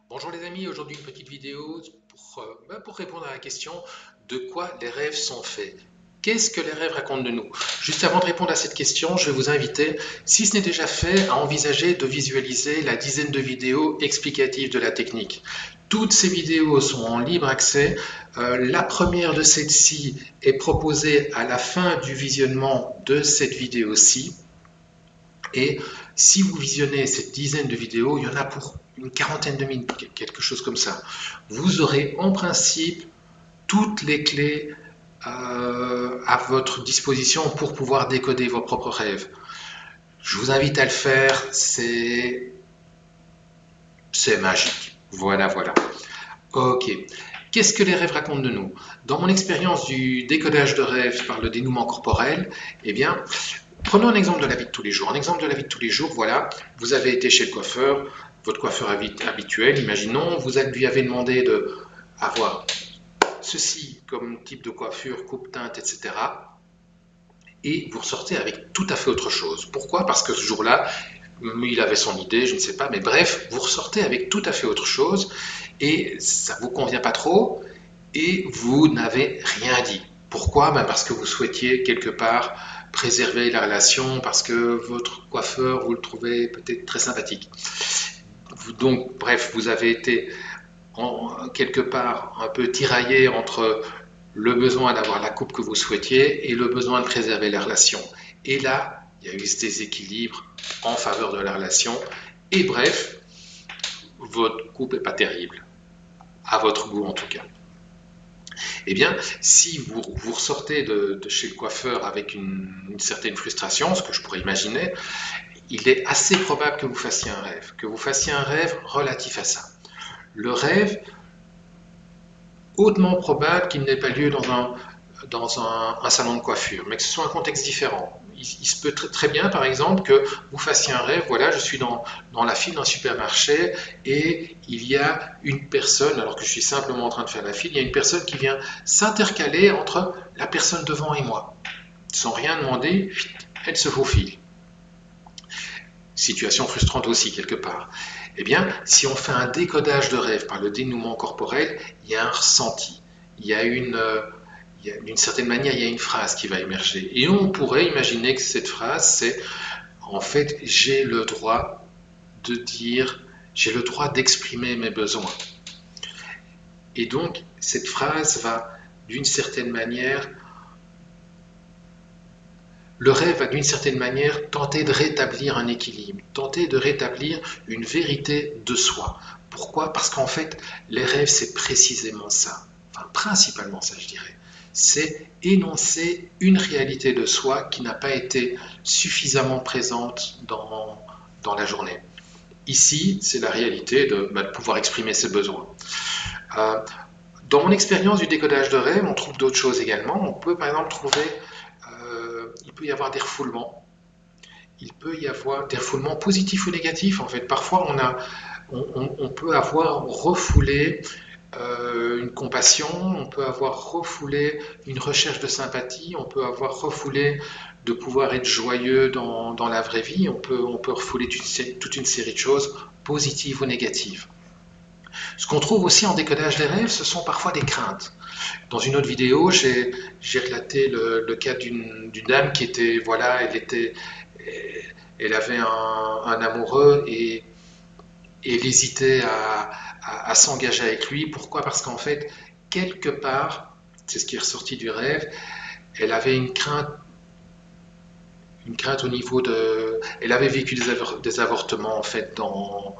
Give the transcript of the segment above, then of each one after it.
Bonjour les amis, aujourd'hui une petite vidéo pour répondre à la question de quoi les rêves sont faits. Qu'est-ce que les rêves racontent de nous? Juste avant de répondre à cette question, je vais vous inviter, si ce n'est déjà fait, à envisager de visualiser la dizaine de vidéos explicatives de la technique. Toutes ces vidéos sont en libre accès. La première de celles-ci est proposée à la fin du visionnement de cette vidéo-ci. Et si vous visionnez cette dizaine de vidéos, il y en a pour une quarantaine de minutes, quelque chose comme ça. Vous aurez en principe toutes les clés à votre disposition pour pouvoir décoder vos propres rêves. Je vous invite à le faire, c'est magique. Voilà, voilà. Ok. Qu'est-ce que les rêves racontent de nous? Dans mon expérience du décodage de rêves par le dénouement corporel, eh bien, prenons un exemple de la vie de tous les jours. Un exemple de la vie de tous les jours, voilà, vous avez été chez le coiffeur, votre coiffeur habituel, imaginons, vous lui avez demandé d'avoir ceci comme type de coiffure, coupe-teinte, etc. Et vous ressortez avec tout à fait autre chose. Pourquoi? Parce que ce jour-là, il avait son idée, je ne sais pas, mais bref, vous ressortez avec tout à fait autre chose et ça ne vous convient pas trop et vous n'avez rien dit. Pourquoi? Ben parce que vous souhaitiez quelque part préserver la relation, parce que votre coiffeur, vous le trouvez peut-être très sympathique. Donc, bref, vous avez été quelque part un peu tiraillé entre le besoin d'avoir la coupe que vous souhaitiez et le besoin de préserver la relation. Et là, il y a eu ce déséquilibre en faveur de la relation. Et bref, votre coupe n'est pas terrible, à votre goût en tout cas. Eh bien, si vous ressortez de chez le coiffeur avec une certaine frustration, ce que je pourrais imaginer, il est assez probable que vous fassiez un rêve relatif à ça. Le rêve, hautement probable qu'il n'ait pas lieu dans un salon de coiffure, mais que ce soit un contexte différent. Il se peut très bien, par exemple, que vous fassiez un rêve, voilà, je suis dans la file d'un supermarché et il y a une personne, alors que je suis simplement en train de faire la file, il y a une personne qui vient s'intercaler entre la personne devant et moi. Sans rien demander, elle se faufile. Situation frustrante aussi, quelque part. Eh bien, si on fait un décodage de rêve par le dénouement corporel, il y a un ressenti. Il y a d'une certaine manière, il y a une phrase qui va émerger. Et on pourrait imaginer que cette phrase, c'est en fait, j'ai le droit de dire, j'ai le droit d'exprimer mes besoins. Et donc, cette phrase va, d'une certaine manière, le rêve va d'une certaine manière tenter de rétablir un équilibre, tenter de rétablir une vérité de soi. Pourquoi? Parce qu'en fait, les rêves, c'est précisément ça. Enfin, principalement ça, je dirais. C'est énoncer une réalité de soi qui n'a pas été suffisamment présente dans la journée. Ici, c'est la réalité de pouvoir exprimer ses besoins. Euh, dans mon expérience du décodage de rêve, on trouve d'autres choses également. On peut par exemple trouver, il peut y avoir des refoulements. Il peut y avoir des refoulements positifs ou négatifs. En fait, parfois on peut avoir refoulé une compassion, on peut avoir refoulé une recherche de sympathie, on peut avoir refoulé de pouvoir être joyeux dans la vraie vie, on peut refouler toute une série de choses positives ou négatives. Ce qu'on trouve aussi en décodage des rêves, ce sont parfois des craintes. Dans une autre vidéo, j'ai relaté le cas d'une dame qui était, voilà, elle avait un amoureux et elle hésitait à s'engager avec lui. Pourquoi? Parce qu'en fait, quelque part, c'est ce qui est ressorti du rêve, elle avait une crainte au niveau de, elle avait vécu des avortements en fait dans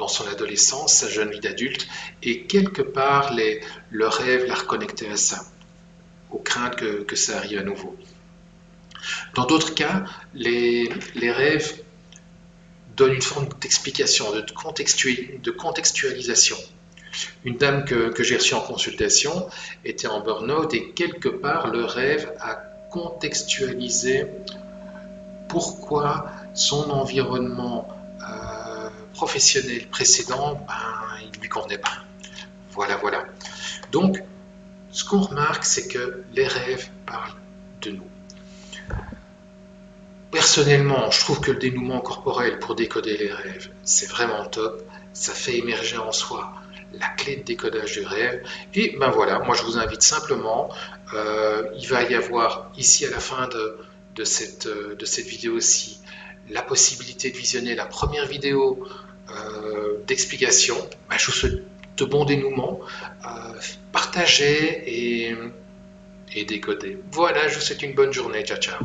son adolescence, sa jeune vie d'adulte, et quelque part, le rêve la reconnectait à ça, aux craintes que ça arrive à nouveau. Dans d'autres cas, les rêves donnent une forme d'explication, de contextualisation. Une dame que j'ai reçue en consultation était en burn-out et quelque part, le rêve a contextualisé pourquoi son environnement professionnel précédent, il ne lui convenait pas. Voilà, voilà. Donc, ce qu'on remarque, c'est que les rêves parlent de nous. Personnellement, je trouve que le dénouement corporel pour décoder les rêves, c'est vraiment top. Ça fait émerger en soi la clé de décodage du rêve. Et ben voilà, moi je vous invite simplement, il va y avoir ici à la fin de cette vidéo-ci la possibilité de visionner la première vidéo d'explication. Ben, je vous souhaite de bons dénouements, partagez et décodez. Voilà, je vous souhaite une bonne journée. Ciao, ciao.